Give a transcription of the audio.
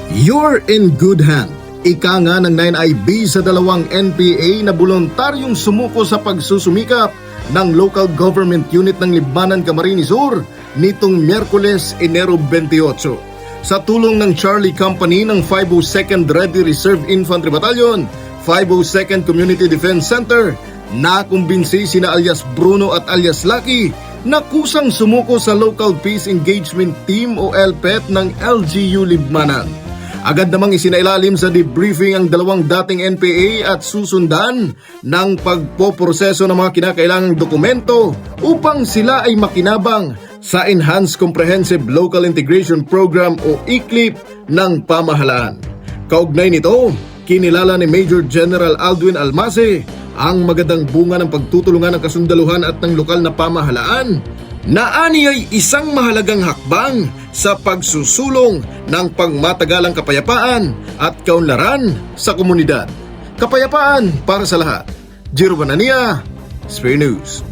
You're in good hand. Ika nga ng 9IB sa dalawang NPA na voluntaryong sumuko sa pagsusumikap ng local government unit ng Libmanan, Camarines Sur nitong Miyerkules, Enero 28. Sa tulong ng Charlie Company ng 502nd Ready Reserve Infantry Battalion, 502nd Community Defense Center, nakumbinsi sina alias Bruno at alias Lucky na kusang sumuko sa Local Peace Engagement Team o LPET ng LGU Libmanan. Agad namang isinailalim sa debriefing ang dalawang dating NPA at susundan ng pagpoproseso ng mga kinakailangang dokumento upang sila ay makinabang sa Enhanced Comprehensive Local Integration Program o ECLIP ng pamahalaan. Kaugnay nito, kinilala ni Major General Aldwin Almase ang magandang bunga ng pagtutulungan ng kasundaluhan at ng lokal na pamahalaan na ani ay isang mahalagang hakbang sa pagsusulong ng pangmatagalang kapayapaan at kaunlaran sa komunidad. Kapayapaan para sa lahat. Jiro Banania, Spare News.